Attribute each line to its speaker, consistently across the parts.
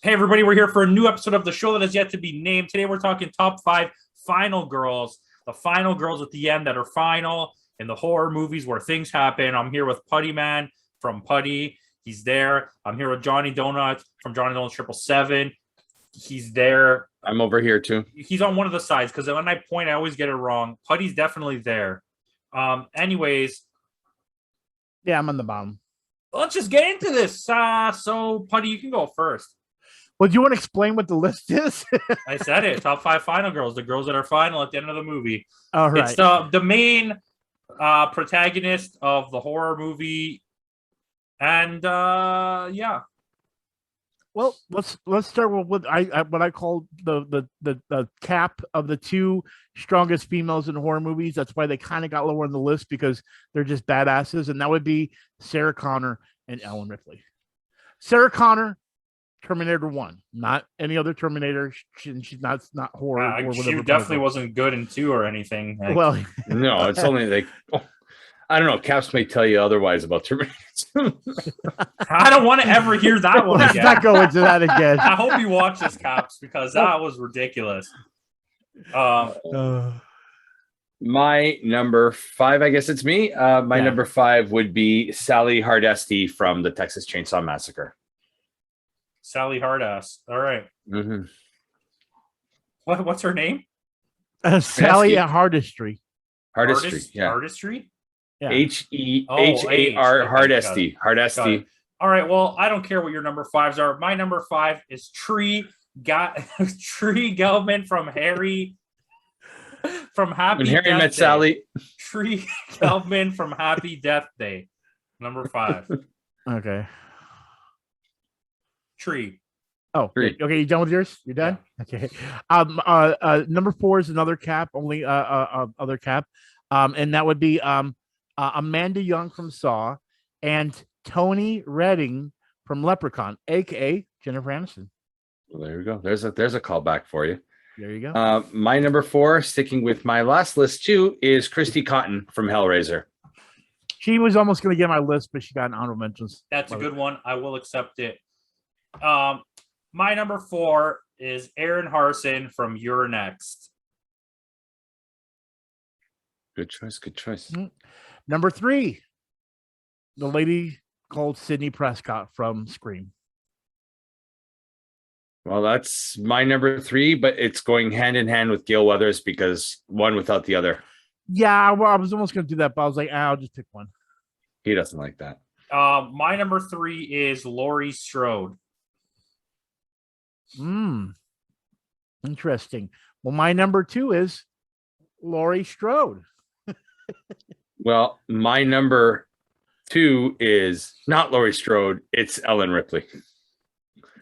Speaker 1: Hey, everybody, we're here for a new episode of the show that has yet to be named. Today, we're talking top 5 final girls, the final girls at the end that are final in the horror movies where things happen. I'm here with Puttyman from Putty. He's there. I'm here with Johnny Donuts from JohnnyDonuts 777. He's there.
Speaker 2: I'm over here too.
Speaker 1: He's on one of the sides because when I point, I always get it wrong. Putty's definitely there. Anyways,
Speaker 3: yeah, I'm on the bottom.
Speaker 1: Let's just get into this. So, Putty, you can go first.
Speaker 3: Well, do you want to explain what the list is?
Speaker 1: I said it. Top 5 final girls, the girls that are final at the end of the movie.
Speaker 3: All right.
Speaker 1: It's the main protagonist of the horror movie, and yeah.
Speaker 3: Well, let's start with what I call the cap of the two strongest females in horror movies. That's why they kind of got lower on the list because they're just badasses, and that would be Sarah Connor and Ellen Ripley. Sarah Connor, Terminator 1, not any other Terminator. She's not horror or whatever.
Speaker 1: She definitely wasn't good in 2 or anything.
Speaker 3: Like, well,
Speaker 2: no, it's only like I don't know. Caps may tell you otherwise about Terminator 2.
Speaker 1: I don't want to ever hear that one
Speaker 3: Let's
Speaker 1: again.
Speaker 3: not go into that again.
Speaker 1: I hope you watch this, Caps, because that was ridiculous.
Speaker 2: My number 5, I guess it's me. My number 5 would be Sally Hardesty from the Texas Chainsaw Massacre.
Speaker 1: Sally Hardass. All right.
Speaker 2: Mm-hmm.
Speaker 1: What's her name?
Speaker 3: Sally Hardesty.
Speaker 2: Hardesty. Yeah.
Speaker 1: Hardesty.
Speaker 3: Yeah.
Speaker 2: H-E-H-A-R Hardesty. Hardesty.
Speaker 1: All right. Well, I don't care what your number 5s are. My number 5 is Tree Gelman from Harry. From Happy
Speaker 2: When Harry
Speaker 1: Death
Speaker 2: Met
Speaker 1: Day.
Speaker 2: Sally.
Speaker 1: Tree Gelman from Happy Death Day. Number 5.
Speaker 3: Okay.
Speaker 1: Tree.
Speaker 3: Oh,
Speaker 2: Tree.
Speaker 3: Okay. You done with yours? You're done? Yeah. Okay. Number 4 is another cap, only other cap. And that would be Amanda Young from Saw and Tony Redding from Leprechaun, aka Jennifer Aniston.
Speaker 2: Well, there you go. There's a callback for you.
Speaker 3: There you go.
Speaker 2: My number 4, sticking with my last list too, is Christy Cotton from Hellraiser.
Speaker 3: She was almost going to get my list, but she got an honorable mentions.
Speaker 1: That's a good one. I will accept it. My number 4 is Aaron Harson from You're Next.
Speaker 2: Good choice. Good choice.
Speaker 3: Number 3, the lady called Sidney Prescott from Scream.
Speaker 2: Well, that's my number 3, but it's going hand in hand with Gale Weathers because one without the other.
Speaker 3: Yeah, well, I was almost going to do that, but I was like, I'll just pick one.
Speaker 2: He doesn't like that.
Speaker 1: My number 3 is Laurie Strode.
Speaker 3: Interesting. Well, my number 2 is Laurie Strode.
Speaker 2: Well, my number 2 is not Laurie Strode. It's Ellen Ripley.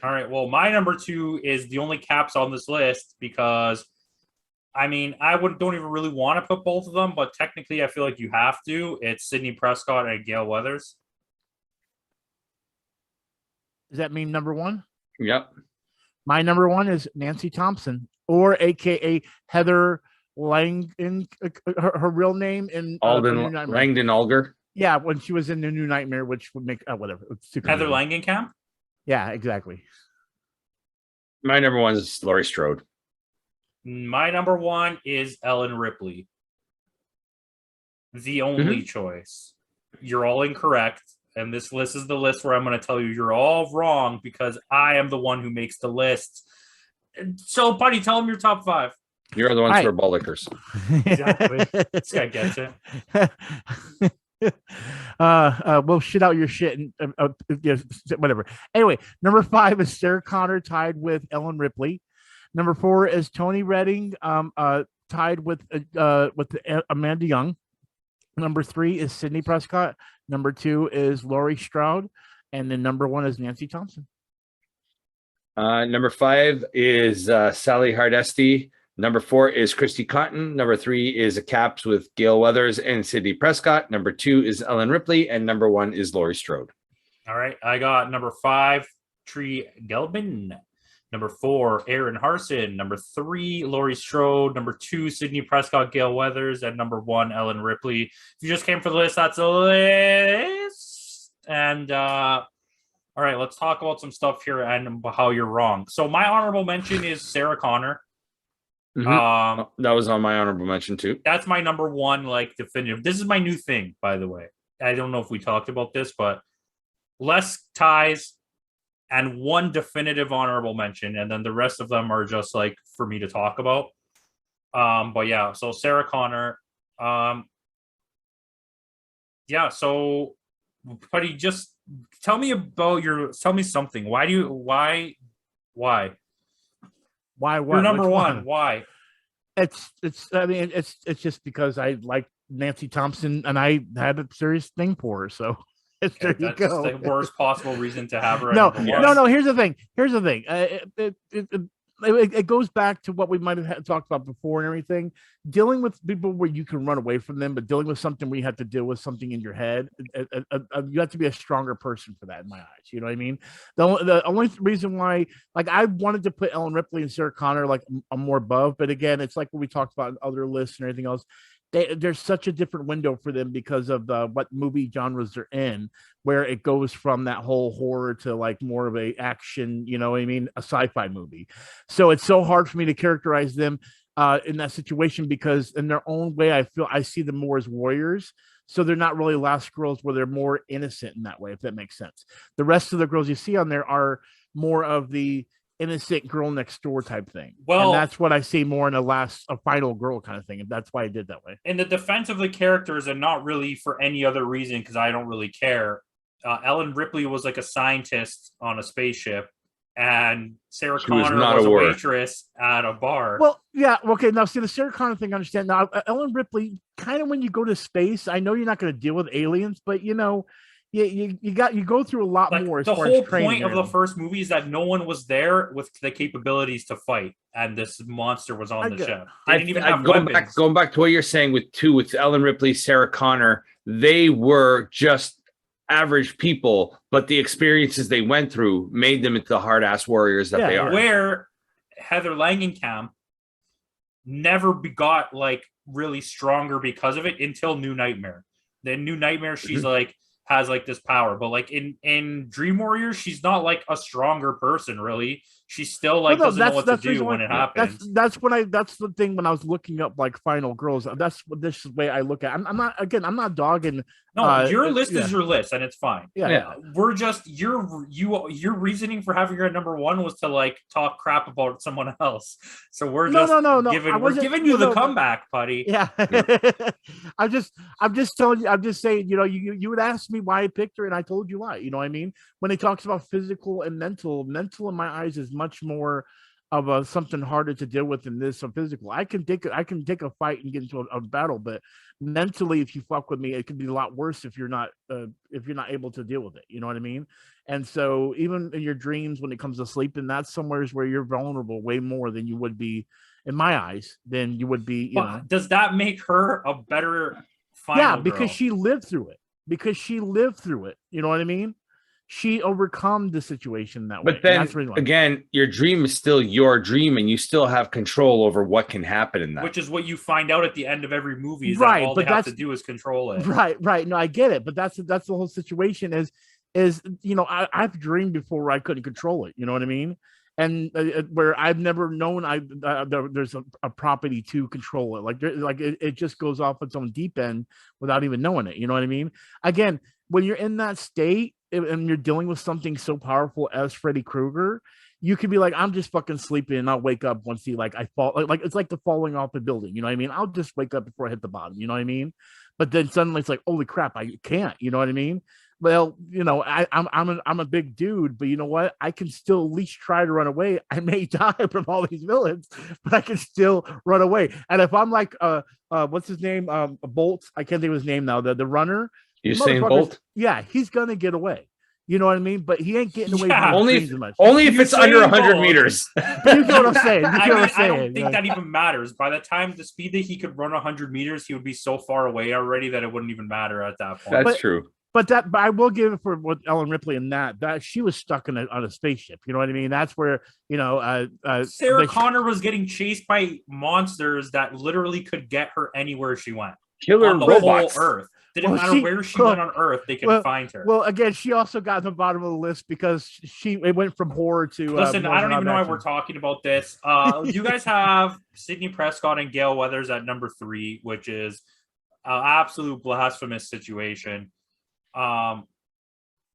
Speaker 1: All right. Well, my number 2 is the only caps on this list because, I mean, don't even really want to put both of them, but technically I feel like you have to. It's Sidney Prescott and Gale Weathers.
Speaker 3: Does that mean number 1?
Speaker 2: Yep.
Speaker 3: My number 1 is Nancy Thompson, or AKA Heather Langdon. Her real name in
Speaker 2: Langdon Alger.
Speaker 3: Yeah, when she was in the New Nightmare, which would make whatever.
Speaker 1: Heather Langenkamp.
Speaker 3: Yeah, exactly.
Speaker 2: My number 1 is Laurie Strode.
Speaker 1: My number 1 is Ellen Ripley. The only choice. You're all incorrect. And this list is the list where I'm going to tell you you're all wrong because I am the one who makes the list. So, Buddy, tell them your top 5.
Speaker 2: You're the ones who are ball lickers.
Speaker 1: Exactly. This guy gets it.
Speaker 3: We'll shit out your shit and whatever. Anyway, number 5 is Sarah Connor tied with Ellen Ripley. Number 4 is Tony Redding tied with Amanda Young. Number 3 is Sidney Prescott. Number 2 is Laurie Strode, and then number 1 is Nancy Thompson.
Speaker 2: Number 5 is Sally Hardesty. Number 4 is Christy Cotton. Number 3 is a caps with Gale Weathers and Sidney Prescott. Number 2 is Ellen Ripley, and number 1 is Laurie Strode.
Speaker 1: All right, I got number 5, Tree Gelman. Number 4, Aaron Harson. Number 3, Laurie Strode. Number 2, Sidney Prescott, Gale Weathers. And number 1, Ellen Ripley. If you just came for the list, that's a list. And All right, let's talk about some stuff here and how you're wrong. So my honorable mention is Sarah Connor.
Speaker 2: That was on my honorable mention too.
Speaker 1: That's my number one, like, definitive. This is my new thing, by the way. I don't know if we talked about this, but less ties and one definitive honorable mention, and then the rest of them are just like for me to talk about. But yeah, so Sarah Connor. Yeah, so Putty, just tell me something. Why
Speaker 3: Why what?
Speaker 1: you're number
Speaker 3: Which
Speaker 1: one? Why?
Speaker 3: It's just because I like Nancy Thompson and I had a serious thing for her. So there you
Speaker 1: That's
Speaker 3: go.
Speaker 1: the worst possible reason to have her.
Speaker 3: No,
Speaker 1: at number one.
Speaker 3: no. Here's the thing. It goes back to what we might have talked about before and everything. Dealing with people where you can run away from them, but dealing with something where you have to deal with something in your head, you have to be a stronger person for that, in my eyes. You know what I mean? The only reason why, like, I wanted to put Ellen Ripley and Sarah Connor like more above, but again, it's like what we talked about in other lists and everything else. There's such a different window for them because of what movie genres they're in, where it goes from that whole horror to like more of a action, you know what I mean, a sci-fi movie. So it's so hard for me to characterize them in that situation because in their own way, I see them more as warriors. So they're not really last girls where they're more innocent in that way, if that makes sense. The rest of the girls you see on there are more of the innocent girl next door type thing.
Speaker 1: Well,
Speaker 3: and that's what I see more in a final girl kind of thing. And that's why I did that way.
Speaker 1: In the defense of the characters, and not really for any other reason, because I don't really care. Ellen Ripley was like a scientist on a spaceship, and Sarah Connor was a waitress at a bar.
Speaker 3: Well, yeah, okay. Now, see, the Sarah Connor thing, I understand. Now, Ellen Ripley, kind of when you go to space, I know you're not going to deal with aliens, but you know, you go through a lot more.
Speaker 1: The whole point of the first movie is that no one was there with the capabilities to fight, and this monster was on the ship. They didn't even have weapons.
Speaker 2: Going back to what you're saying with Ellen Ripley, Sarah Connor, they were just average people, but the experiences they went through made them into the hard ass warriors that they are.
Speaker 1: Where Heather Langenkamp never got like really stronger because of it until New Nightmare. Then New Nightmare, she's like has like this power, but like in Dream Warriors, she's not like a stronger person really. She still like doesn't know what to do when it happens.
Speaker 3: That's the thing when I was looking up like final girls. That's what this is the way I look at. I'm not dogging.
Speaker 1: No, your list is your list, and it's fine.
Speaker 3: Yeah.
Speaker 1: We're just your reasoning for having her at number one was to like talk crap about someone else. So we're giving you the comeback, Putty.
Speaker 3: Yeah. I'm just telling you. I'm just saying. You know, you would ask me why I picked her, and I told you why. You know what I mean? When it talks about physical and mental in my eyes is much more of something harder to deal with than this. So physical, I can take a fight and get into a battle, but mentally, if you fuck with me, it could be a lot worse if you're not able to deal with it. You know what I mean? And so even in your dreams, when it comes to sleeping, that's somewhere where you're vulnerable way more than you would be, in my eyes, than you would be. You know?
Speaker 1: Does that make her a better final
Speaker 3: because
Speaker 1: girl?
Speaker 3: she lived through it. You know what I mean? She overcome the situation that way.
Speaker 2: But then again, your dream is still your dream, and you still have control over what can happen in that.
Speaker 1: Which is what you find out at the end of every movie. Is that all they have to do is control it.
Speaker 3: Right. No, I get it, but that's the whole situation. Is you know, I've dreamed before where I couldn't control it. You know what I mean? And where I've never known there's a property to control it. Like it just goes off its own deep end without even knowing it. You know what I mean? Again, when you're in that state and you're dealing with something so powerful as Freddy Krueger, you could be like, I'm just fucking sleeping and I'll wake up once I fall. Like it's like the falling off the building. You know what I mean? I'll just wake up before I hit the bottom. You know what I mean? But then suddenly it's like, holy crap, I can't. You know what I mean? Well, you know, I'm a big dude, but you know what? I can still at least try to run away. I may die from all these villains, but I can still run away. And if I'm like, what's his name? Bolt. I can't think of his name now. The runner.
Speaker 2: You're saying Bolt?
Speaker 3: Yeah, he's gonna get away. You know what I mean? But he ain't getting away.
Speaker 2: Only if it's under 100 meters.
Speaker 3: You know what I'm saying?
Speaker 1: I don't think that even matters. By the time the speed that he could run 100 meters, he would be so far away already that it wouldn't even matter at that point.
Speaker 2: That's true.
Speaker 3: But I will give it for with Ellen Ripley in that she was stuck on a spaceship. You know what I mean? That's where, you know,
Speaker 1: Sarah Connor was getting chased by monsters that literally could get her anywhere she went.
Speaker 2: Killer
Speaker 1: on the
Speaker 2: robots.
Speaker 1: whole Earth. Didn't matter where she went on Earth, they could find her.
Speaker 3: Well, again, she also got in the bottom of the list because it went from horror to.
Speaker 1: Listen, I don't even know why we're talking about this. You guys have Sidney Prescott and Gale Weathers at number 3, which is an absolute blasphemous situation.
Speaker 3: I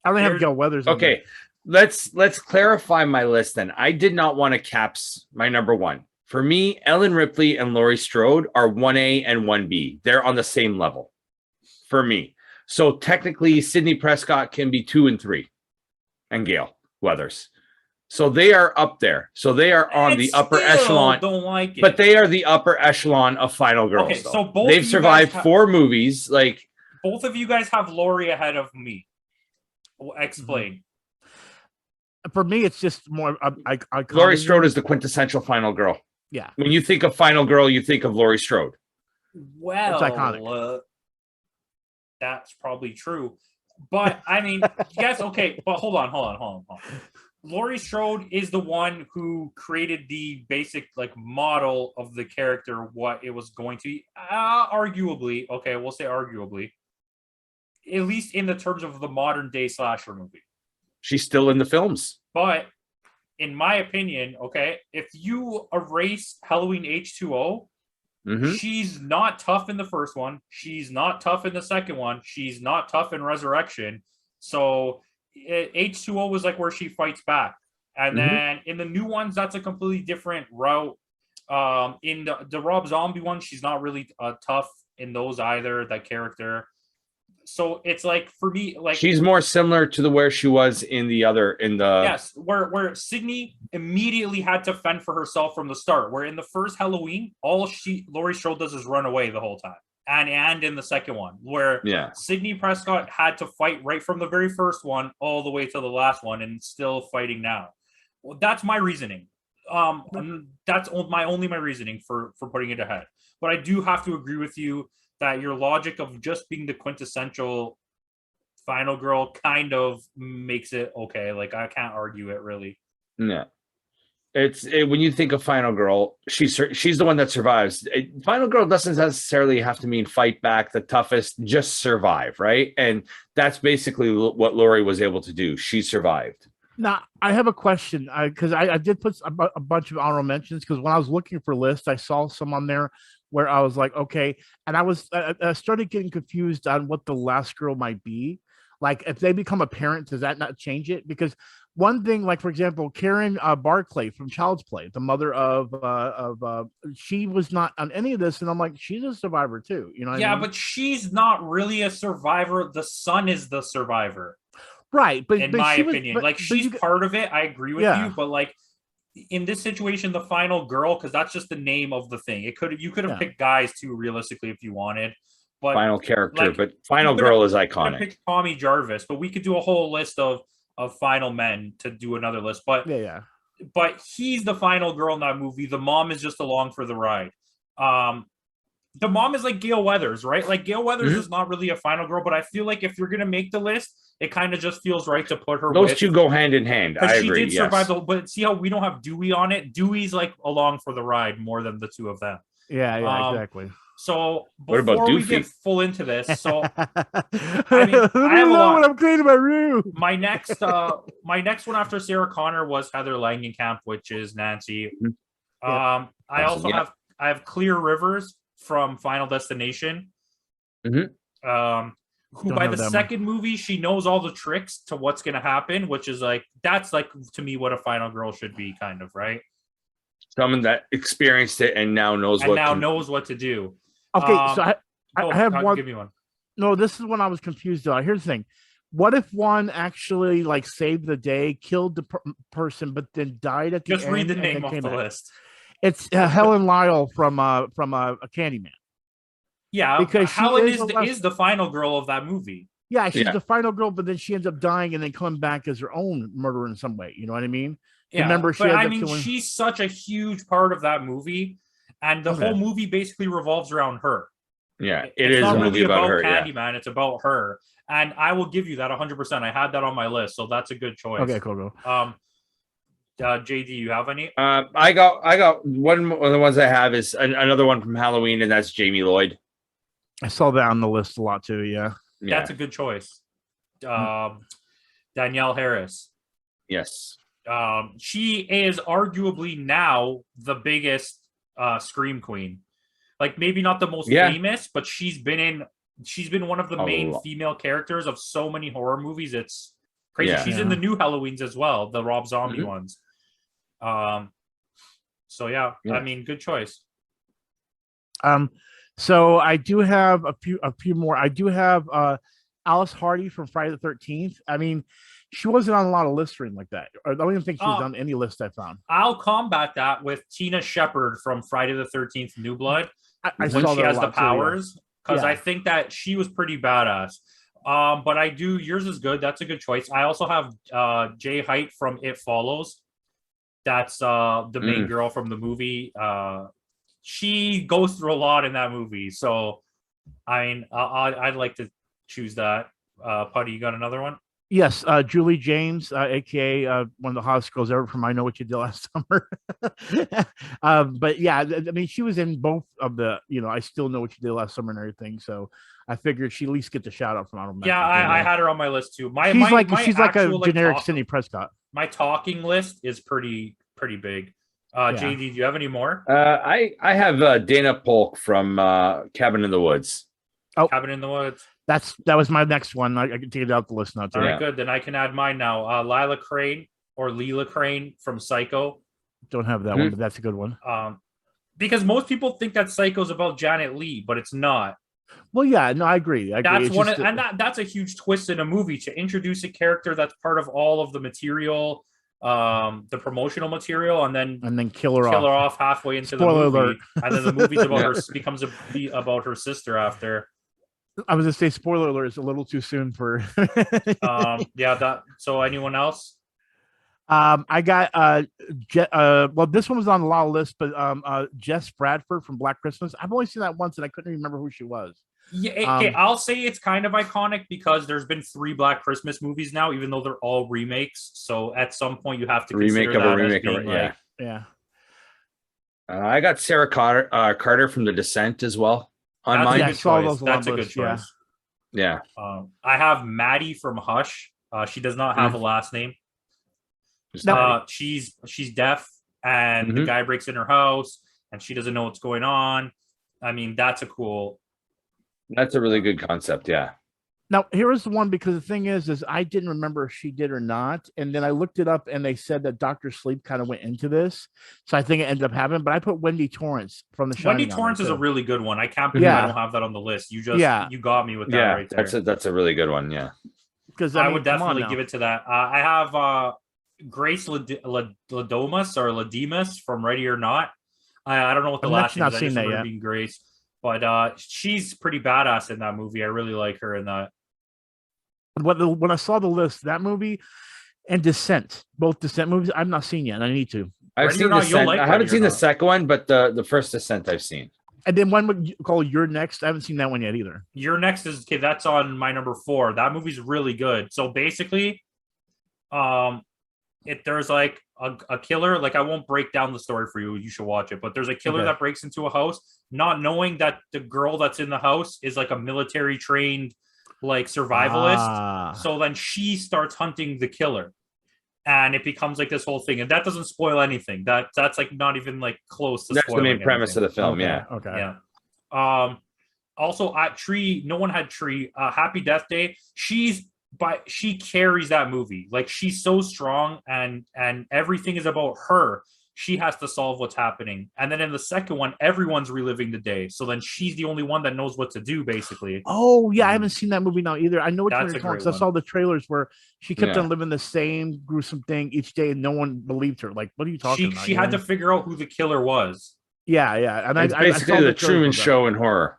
Speaker 3: don't have Gale Weathers.
Speaker 2: Okay, let's clarify my list then. I did not want to caps my number 1. For me, Ellen Ripley and Laurie Strode are 1A and 1B. They're on the same level for me. So technically, Sidney Prescott can be 2 and 3, and Gale Weathers. So they are up there. So they are on the upper echelon.
Speaker 1: Don't like it.
Speaker 2: But they are the upper echelon of Final Girls. Okay, so they've survived 4 movies. Like
Speaker 1: both of you guys have Laurie ahead of me. Explain.
Speaker 3: For me, it's just more.
Speaker 2: Laurie Strode is the quintessential Final Girl.
Speaker 3: Yeah.
Speaker 2: When you think of Final Girl, you think of Laurie Strode.
Speaker 1: Well,
Speaker 3: it's iconic.
Speaker 1: That's probably true. But I mean, yes, okay. But hold on. Laurie Strode is the one who created the basic model of the character, what it was going to be. Arguably, okay, we'll say arguably, at least in the terms of the modern day slasher movie.
Speaker 2: She's still in the films.
Speaker 1: But in my opinion, okay, if you erase Halloween H2O, she's not tough in the first one. She's not tough in the second one. She's not tough in Resurrection. So H2O was where she fights back. And then in the new ones, that's a completely different route. In the Rob Zombie one, she's not really tough in those either, that character. So it's for me,
Speaker 2: she's more similar to where she was in the
Speaker 1: yes, where Sydney immediately had to fend for herself from the start. Where in the first Halloween, Laurie Strode does is run away the whole time, and in the second one, where Sidney Prescott had to fight right from the very first one all the way to the last one, and still fighting now. Well, that's my reasoning. That's my reasoning for putting it ahead. But I do have to agree with you that your logic of just being the quintessential Final Girl kind of makes it okay. I can't argue it really.
Speaker 2: No, when you think of Final Girl, she's the one that survives. Final Girl doesn't necessarily have to mean fight back, the toughest, just survive, right? And that's basically what Laurie was able to do. She survived.
Speaker 3: Now, I have a question because I did put a bunch of honorable mentions because when I was looking for lists, I saw some on there where I was like, okay, and I started getting confused on what the last girl might be. If they become a parent, does that not change it? Because one thing, for example, Karen Barclay from Child's Play, the mother of she was not on any of this, and I'm like, she's a survivor too, you know? What I mean?
Speaker 1: But she's not really a survivor. The son is the survivor,
Speaker 3: right? But
Speaker 1: in my opinion, she's part of it. I agree with you, but in this situation, the Final Girl, because that's just the name of the thing. You could have picked guys too, realistically, if you wanted. But
Speaker 2: final character, but Final Girl is iconic.
Speaker 1: Pick Tommy Jarvis, but we could do a whole list of final men to do another list. But but he's the Final Girl in that movie. The mom is just along for the ride. The mom is like Gale Weathers, right? Gale Weathers is not really a Final Girl, but I feel like if you're gonna make the list, it kind of just feels right to put her.
Speaker 2: Those two go hand in hand. I agree.
Speaker 1: She did survive but see how we don't have Dewey on it. Dewey's along for the ride more than the two of them.
Speaker 3: Yeah, exactly.
Speaker 1: So
Speaker 2: what about
Speaker 1: we get full into this, so
Speaker 3: I mean, I have a lot. When I'm cleaning my room.
Speaker 1: My next one after Sarah Connor was Heather Langenkamp, which is Nancy. I also have Clear Rivers from Final Destination. Who by the second movie, she knows all the tricks to what's going to happen, which is that's to me what a Final Girl should be, kind of, right?
Speaker 2: Someone that experienced it and now knows
Speaker 1: what to do.
Speaker 3: Okay, so I have one.
Speaker 1: Give me one.
Speaker 3: No, this is when I was confused. Here's the thing: what if one actually saved the day, killed the person, but then died at the end?
Speaker 1: Just read the name off the list.
Speaker 3: It's Helen Lyle from a Candyman.
Speaker 1: Yeah, because Helen is the Final Girl of that movie.
Speaker 3: Yeah, she's the Final Girl, but then she ends up dying and then coming back as her own murderer in some way. You know what I mean?
Speaker 1: Yeah,
Speaker 3: remember,
Speaker 1: she's such a huge part of that movie, and the whole movie basically revolves around her.
Speaker 2: Yeah, it's a movie about her.
Speaker 1: Candyman, it's about her, and I will give you that 100%. I had that on my list, so that's a good choice.
Speaker 3: Okay, cool.
Speaker 1: JD, you have any?
Speaker 2: I got one of the ones I have is another one from Halloween, and that's Jamie Lloyd.
Speaker 3: I saw that on the list a lot too. Yeah.
Speaker 1: That's a good choice. Danielle Harris.
Speaker 2: Yes.
Speaker 1: She is arguably now the biggest scream queen. Like maybe not the most famous, but she's been one of the main female characters of so many horror movies. It's crazy. She's in the new Halloweens as well, the Rob Zombie ones. So yeah, I mean, good choice.
Speaker 3: So I do have a few more. I do have Alice Hardy from Friday the 13th. I mean, she wasn't on a lot of lists or anything like that. I don't even think she was on any list I found.
Speaker 1: I'll combat that with Tina Shepard from Friday the 13th New Blood.
Speaker 3: I
Speaker 1: when
Speaker 3: saw
Speaker 1: she has the
Speaker 3: too,
Speaker 1: powers, because I think that she was pretty badass. But I do, yours is good. That's a good choice. I also have Jay Height from It Follows. That's the main girl from the movie. She goes through a lot in that movie. So, I mean, I'd like to choose that. Putty, you got another one?
Speaker 3: Yes, Julie James, aka one of the hottest girls ever from I Know What You Did Last Summer. But yeah, I mean, she was in both of the, I Still Know What You Did Last Summer and everything. So I figured she at least get the shout out from Out of Mexico.
Speaker 1: Yeah, I had her on my list too.
Speaker 3: She's like a generic Cindy Prescott.
Speaker 1: My talking list is pretty big. JD, do you have any more?
Speaker 2: I have Dana Polk from Cabin in the Woods.
Speaker 3: Oh,
Speaker 1: Cabin in the Woods.
Speaker 3: That was my next one. I can take it out the list now too.
Speaker 1: All right, good. Then I can add mine now. Lila Crane or Leela Crane from Psycho.
Speaker 3: Don't have that one, but that's a good one.
Speaker 1: Because most people think that Psycho's about Janet Leigh, but it's not.
Speaker 3: Well, yeah, no, I agree.
Speaker 1: That's a huge twist in a movie to introduce a character that's part of all of the material, the promotional material, and then kill her off halfway into the movie. Alert. And then the movie's about becomes about her sister after.
Speaker 3: I was gonna say, spoiler alert, is a little too soon for.
Speaker 1: So anyone else?
Speaker 3: I got well, this one was on the law list, but Jess Bradford from Black Christmas. I've only seen that once, and I couldn't remember who she was.
Speaker 1: Yeah, okay, I'll say it's kind of iconic because there's been 3 Black Christmas movies now, even though they're all remakes. So at some point, you have to consider that remake of a remake.
Speaker 3: Yeah.
Speaker 2: I got Sarah Carter from The Descent as well. On mine,
Speaker 1: that's a good choice.
Speaker 2: Yeah.
Speaker 1: I have Maddie from Hush. She does not have a last name. She's deaf, and the guy breaks in her house, and she doesn't know what's going on. I mean, that's a really
Speaker 2: good concept. Yeah.
Speaker 3: Now here is the one, because the thing is I didn't remember if she did or not, and then I looked it up, and they said that Dr. Sleep kind of went into this, so I think it ended up happening. But I put Wendy Torrance from The Shining.
Speaker 1: Wendy Torrance is a really good one. I can't believe I don't have that on the list. You got me with that right there.
Speaker 2: That's a really good one. Yeah,
Speaker 1: because I would definitely give it to that. I have Grace Ladomas or Lademas from Ready or Not. I don't know what the last name is. I just remember being Grace, but she's pretty badass in that movie. I really like her in that.
Speaker 3: When I saw the list, that movie and Descent, both Descent movies, I've not seen yet, and I need to.
Speaker 2: I've seen Descent. I haven't seen the second one, but the first Descent I've seen.
Speaker 3: And then one would call You're Next. I haven't seen that one yet either.
Speaker 1: You're Next is that's on my number 4. That movie's really good. So basically, there's like a killer. Like, I won't break down the story for you. You should watch it. But there's a killer that breaks into a house, not knowing that the girl that's in the house is like a military trained like survivalist. So then she starts hunting the killer, and it becomes like this whole thing. And that doesn't spoil anything. That's like not even like close to.
Speaker 2: That's the main premise of the film.
Speaker 3: Okay.
Speaker 1: Yeah. Also at Tree, no one had Tree. Happy Death Day. She carries that movie. Like, she's so strong, and everything is about her. She has to solve what's happening. And then in the second one, everyone's reliving the day. So then she's the only one that knows what to do, basically.
Speaker 3: Oh, yeah. I haven't seen that movie now either. I know what you're talking about. I saw the trailers where she kept on living the same gruesome thing each day, and no one believed her. Like, what are you talking about?
Speaker 1: She had to figure out who the killer was.
Speaker 3: Yeah, yeah. And
Speaker 2: it's basically the Truman Show in horror.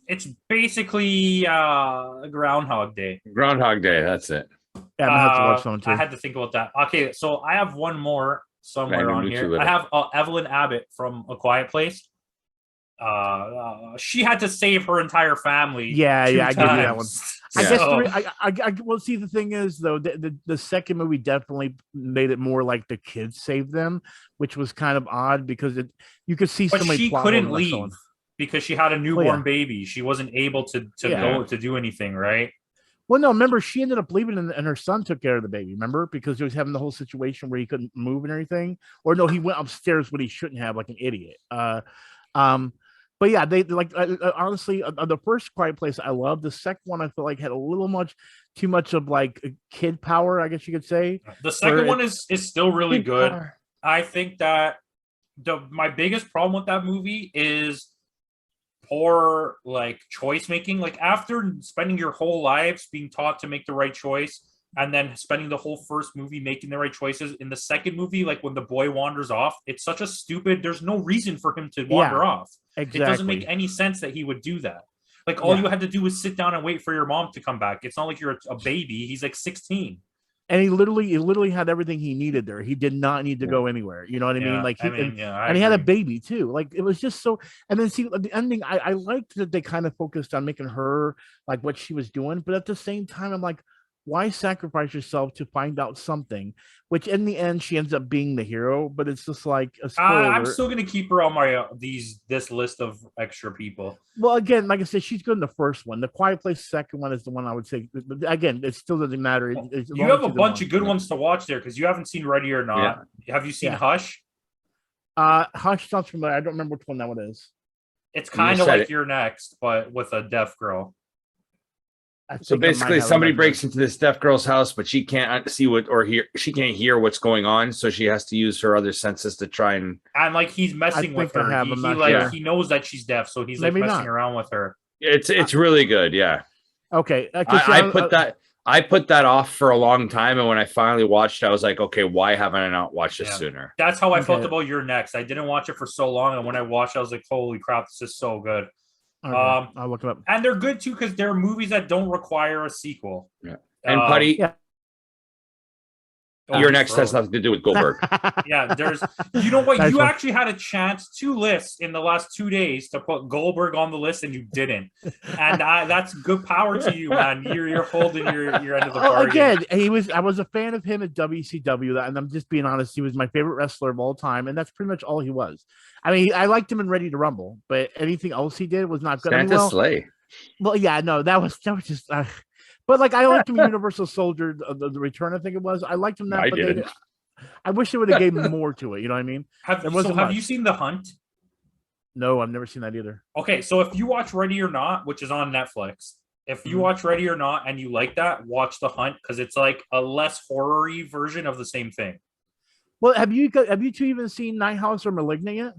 Speaker 1: It's basically Groundhog Day.
Speaker 2: Groundhog Day, that's it.
Speaker 3: Yeah, I have to watch that one too.
Speaker 1: I had to think about that. Okay, so I have one more somewhere on here. I have Evelyn Abbott from A Quiet Place. She had to save her entire family.
Speaker 3: Yeah, I give you that one. I guess well, see, the thing is though, the second movie definitely made it more like the kids saved them, which was kind of odd because you could see so many.
Speaker 1: She couldn't leave. because she had a newborn baby. She wasn't able to go to do anything, right?
Speaker 3: Well, no, remember, she ended up leaving and her son took care of the baby, remember? Because he was having the whole situation where he couldn't move and everything. Or no, he went upstairs when he shouldn't have, like an idiot. But yeah, they like honestly, the first Quiet Place I loved. The second one I feel like had a little too much of like kid power, I guess you could say.
Speaker 1: The second one is still really good. Power. I think that my biggest problem with that movie is poor like choice making. Like after spending your whole lives being taught to make the right choice, and then spending the whole first movie making the right choices, in the second movie, like when the boy wanders off, it's such a stupid, there's no reason for him to wander off. Exactly. It doesn't make any sense that he would do that. Like all you had to do was sit down and wait for your mom to come back. It's not like you're a baby. He's like 16.
Speaker 3: And he literally had everything he needed there. He did not need to go anywhere. You know what I mean? Like, and he had a baby too. Like, it was just so. And then see the ending. I liked that they kind of focused on making her like what she was doing, but at the same time, I'm like, why sacrifice yourself to find out something? Which in the end, she ends up being the hero. But it's just like a spoiler. I'm
Speaker 1: still gonna keep her on my this list of extra people.
Speaker 3: Well, again, like I said, she's good in the first one. The Quiet Place second one is the one I would say. But again, it still doesn't matter.
Speaker 1: You have a bunch of good ones to watch there because you haven't seen Ready or Not. Yeah. Have you seen Hush?
Speaker 3: Hush sounds familiar. I don't remember which one that one is.
Speaker 1: It's kind of like You're Next, but with a deaf girl.
Speaker 2: So basically, somebody breaks into this deaf girl's house, but she can't see what or hear. She can't hear what's going on, so she has to use her other senses to try and.
Speaker 1: And like he's messing with her. He knows that she's deaf, so he's like messing around with her.
Speaker 2: It's really good, yeah.
Speaker 3: Okay,
Speaker 2: I put that off for a long time, and when I finally watched it, I was like, okay, why haven't I not watched it sooner?
Speaker 1: That's how I felt about You're Next. I didn't watch it for so long, and when I watched, I was like, holy crap, this is so good.
Speaker 3: Okay. I'll look it up.
Speaker 1: And they're good too because they're movies that don't require a sequel.
Speaker 2: Yeah. And Putty, Your Next has nothing to do with Goldberg.
Speaker 1: There's, you know what? You actually had a chance 2 lists in the last 2 days to put Goldberg on the list, and you didn't. And that's good power to you, man. You're holding your end of the bargain.
Speaker 3: Again, I was a fan of him at WCW, and I'm just being honest. He was my favorite wrestler of all time, and that's pretty much all he was. I mean, I liked him in Ready to Rumble, but anything else he did was not good.
Speaker 2: Santa Slay.
Speaker 3: Well, yeah, no, that was just. But like I liked him in Universal Soldier, the Return, I think it was. I liked him that. I wish they would have gave more to it. You know what I mean?
Speaker 1: Have you seen The Hunt?
Speaker 3: No, I've never seen that either.
Speaker 1: Okay, so if you watch Ready or Not, which is on Netflix, if you watch Ready or Not and you like that, watch The Hunt because it's like a less horror-y version of the same thing.
Speaker 3: Well, have you two even seen Night House or Malignant yet?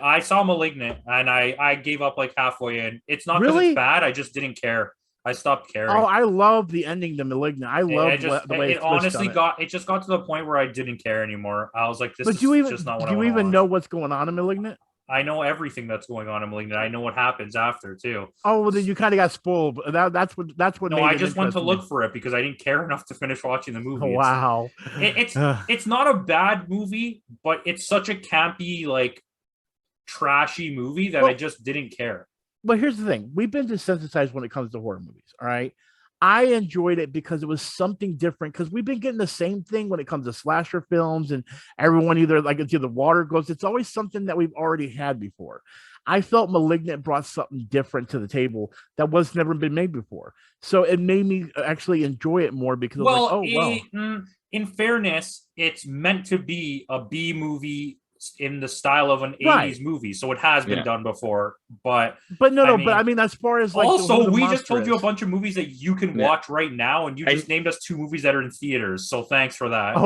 Speaker 1: I saw Malignant and I gave up like halfway in. It's not because it's bad. I just didn't care. I stopped caring.
Speaker 3: Oh, I love the ending to Malignant. I love the way
Speaker 1: it honestly got. It just got to the point where I didn't care anymore. I was like, "This is just not what I want."
Speaker 3: Do you even know what's going on in Malignant?
Speaker 1: I know everything that's going on in Malignant. I know what happens after too.
Speaker 3: Oh, well, then you kind of got spoiled. That's what.
Speaker 1: No, I just went to look for it because I didn't care enough to finish watching the movie.
Speaker 3: Oh, wow,
Speaker 1: it's not a bad movie, but it's such a campy, like trashy movie that I just didn't care.
Speaker 3: But here's the thing. We've been desensitized when it comes to horror movies, all right? I enjoyed it because it was something different because we've been getting the same thing when it comes to slasher films and everyone either like until the water goes. It's always something that we've already had before. I felt Malignant brought something different to the table that was never been made before. So it made me actually enjoy it more because
Speaker 1: in fairness, it's meant to be a B movie in the style of an 80s movie, so it has been done before, but I mean as far as like also we just told you a bunch of movies that you can watch right now, and you just named us 2 movies that are in theaters, so thanks for that.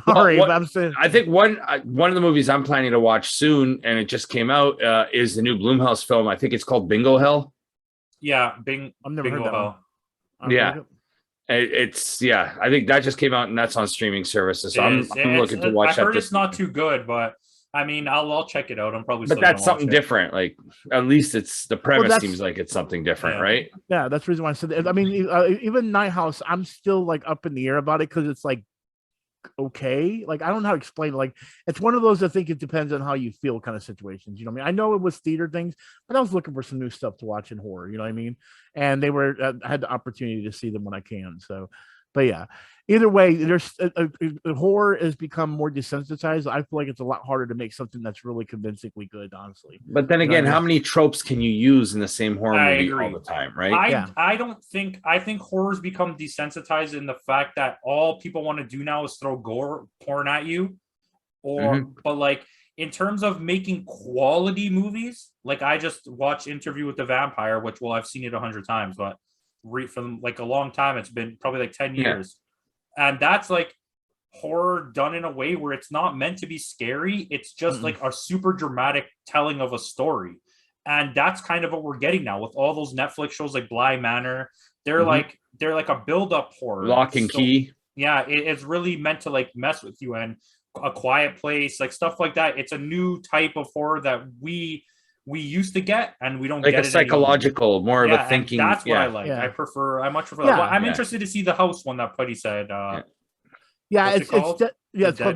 Speaker 3: Sorry.
Speaker 2: I think one of the movies I'm planning to watch soon, and it just came out, is the new Blumhouse film. I think it's called Bingo Hell.
Speaker 1: I've never heard that Hell.
Speaker 2: I think that just came out, and that's on streaming services, so I'm looking to watch that.
Speaker 1: I heard it's not too good, but I mean, I'll check it out. I'm probably.
Speaker 2: But that's something different. Like, at least it's the premise seems like it's something different, right?
Speaker 3: Yeah, that's the reason why I said that. I mean, even Night House, I'm still like up in the air about it because it's like okay. Like, I don't know how to explain it. Like, it's one of those. I think it depends on how you feel kind of situations. You know what I mean? I know it was theater things, but I was looking for some new stuff to watch in horror. You know what I mean? And they were. I had the opportunity to see them when I can. So. But yeah, either way, there's horror has become more desensitized. I feel like it's a lot harder to make something that's really convincingly good, honestly.
Speaker 2: But then again, how many tropes can you use in the same horror
Speaker 1: I
Speaker 2: movie
Speaker 1: agree.
Speaker 2: all the time, right?
Speaker 1: I think horror's become desensitized in the fact that all people want to do now is throw gore porn at you. But like in terms of making quality movies, like I just watched Interview with the Vampire, which I've seen it 100 times, but from like a long time, it's been probably like 10 years. And that's like horror done in a way where it's not meant to be scary. It's just like a super dramatic telling of a story. And that's kind of what we're getting now with all those Netflix shows like Bly Manor. They're like a build-up horror.
Speaker 2: Lock and Key.
Speaker 1: Yeah, it's really meant to like mess with you. And A Quiet Place, like stuff like that. It's a new type of horror that we used to get, and we don't
Speaker 2: like
Speaker 1: get
Speaker 2: a
Speaker 1: it
Speaker 2: psychological,
Speaker 1: anymore.
Speaker 2: more of a thinking.
Speaker 1: That's what I like. I much prefer that. Well, I'm interested to see the house one that Putty said.
Speaker 3: It's called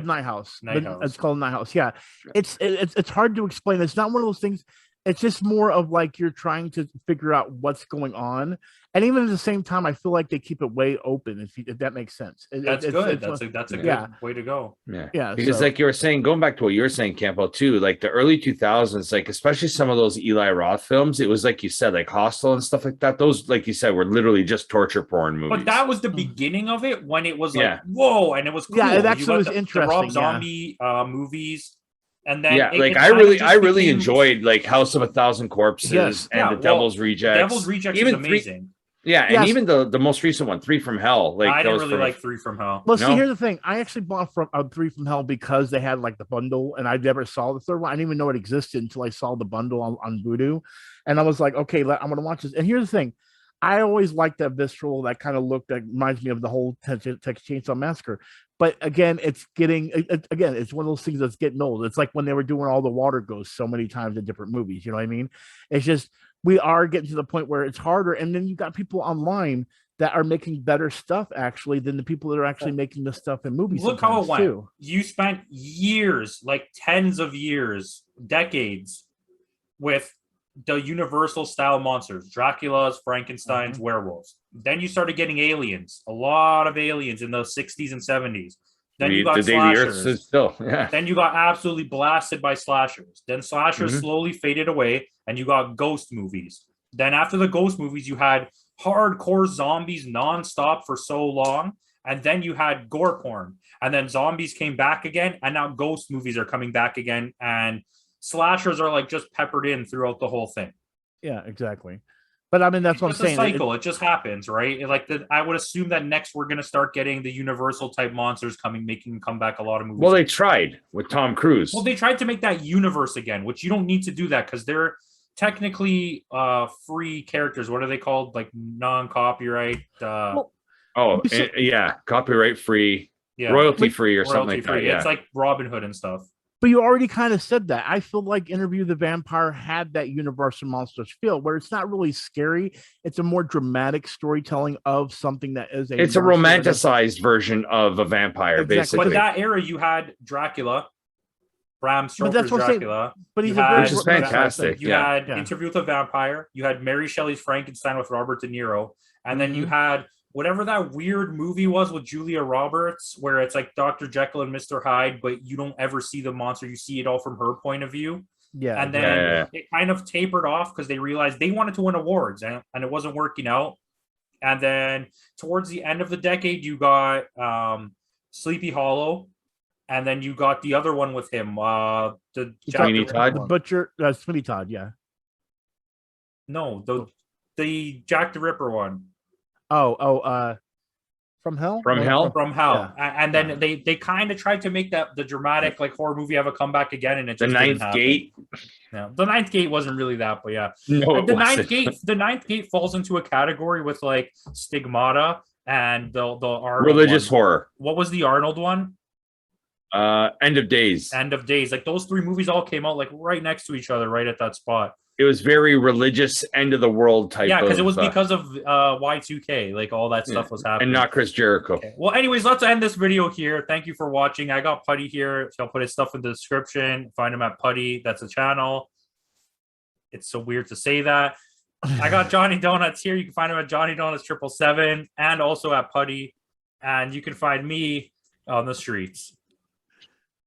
Speaker 3: Night House. It's called Night House. Yeah, it's hard to explain. It's not one of those things. It's just more of like you're trying to figure out what's going on, and even at the same time, I feel like they keep it way open. If that makes sense.
Speaker 1: That's good. That's a good way to go.
Speaker 3: Yeah.
Speaker 2: Because like you were saying, going back to what you were saying, Campo, too, like the early 2000s, like especially some of those Eli Roth films, it was like you said, like Hostel and stuff like that. Those, like you said, were literally just torture porn movies.
Speaker 1: But that was the beginning of it when it was like whoa, and it was cool.
Speaker 3: Yeah, it actually was interesting.
Speaker 1: The Rob Zombie movies. And then
Speaker 2: I really enjoyed like House of a Thousand Corpses and The Devil's Rejects.
Speaker 1: Devil's Rejects is amazing.
Speaker 2: And even the most recent one, 3 from Hell. Like
Speaker 1: I didn't really like 3 from Hell.
Speaker 3: Well, see, here's the thing. I actually bought from 3 from Hell because they had like the bundle, and I never saw the third one. I didn't even know it existed until I saw the bundle on Vudu, and I was like, okay, I'm going to watch this. And here's the thing. I always liked that visceral, that kind of look that reminds me of the whole Texas Chainsaw Massacre. But again, it's one of those things that's getting old. It's like when they were doing all the water ghosts so many times in different movies. You know what I mean? It's just we are getting to the point where it's harder. And then you got people online that are making better stuff actually than the people that are actually making this stuff in movies.
Speaker 1: Look how it went. Too. You spent years, like tens of years, decades, with the Universal style monsters, Dracula's, Frankenstein's, werewolves. Then you started getting aliens, a lot of aliens in the 60s and 70s. Then you got slashers. Then you got absolutely blasted by slashers. Then slashers slowly faded away, and you got ghost movies. Then after the ghost movies, you had hardcore zombies nonstop for so long, and then you had gore porn. And then zombies came back again, and now ghost movies are coming back again, and slashers are like just peppered in throughout the whole thing.
Speaker 3: Yeah, exactly. But I mean, that's what I'm saying.
Speaker 1: It's a cycle. It just happens, right? I would assume that next we're going to start getting the Universal type monsters making them come back a lot of movies.
Speaker 2: Well, they tried with Tom Cruise.
Speaker 1: Well, they tried to make that universe again, which you don't need to do that because they're technically free characters. What are they called? Like non-copyright.
Speaker 2: Copyright free, royalty free, or something like that. Yeah.
Speaker 1: It's like Robin Hood and stuff.
Speaker 3: But you already kind of said that. I feel like Interview with the Vampire had that Universal Monsters feel where it's not really scary. It's a more dramatic storytelling of something that is
Speaker 2: it's a romanticized version of a vampire, basically.
Speaker 1: But that era, you had Dracula, Bram Stoker's Dracula.
Speaker 3: But he's
Speaker 2: which is fantastic.
Speaker 1: You had Interview with the Vampire. You had Mary Shelley's Frankenstein with Robert De Niro. And then you had whatever that weird movie was with Julia Roberts, where it's like Dr. Jekyll and Mr. Hyde, but you don't ever see the monster. You see it all from her point of view.
Speaker 3: Yeah.
Speaker 1: And then it kind of tapered off because they realized they wanted to win awards and it wasn't working out. And then towards the end of the decade, you got Sleepy Hollow. And then you got the other one with him, the
Speaker 2: Sweeney Todd.
Speaker 3: The Butcher, Sweeney Todd, yeah.
Speaker 1: No, the Jack the Ripper one.
Speaker 3: From Hell?
Speaker 2: From Hell?
Speaker 1: From Hell. Yeah. And then they kind of tried to make that the dramatic like horror movie have a comeback again, and it just
Speaker 2: The Ninth Gate.
Speaker 1: Yeah, the Ninth Gate wasn't really that, but yeah.
Speaker 2: No,
Speaker 1: the Ninth Gate falls into a category with like Stigmata and the Arnold
Speaker 2: religious
Speaker 1: one.
Speaker 2: horror.
Speaker 1: What was the Arnold one?
Speaker 2: End of Days.
Speaker 1: End of Days. Like those three movies all came out like right next to each other, right at that spot.
Speaker 2: It was very religious, end of the world type.
Speaker 1: Yeah, because it was because of Y2K, like all that stuff was happening.
Speaker 2: And not Chris Jericho.
Speaker 1: Okay. Well, anyways, let's end this video here. Thank you for watching. I got Putty here. So I'll put his stuff in the description. Find him at Putty. That's a channel. It's so weird to say that. I got Johnny Donuts here. You can find him at Johnny Donuts 777 and also at Putty. and you can find me on the streets.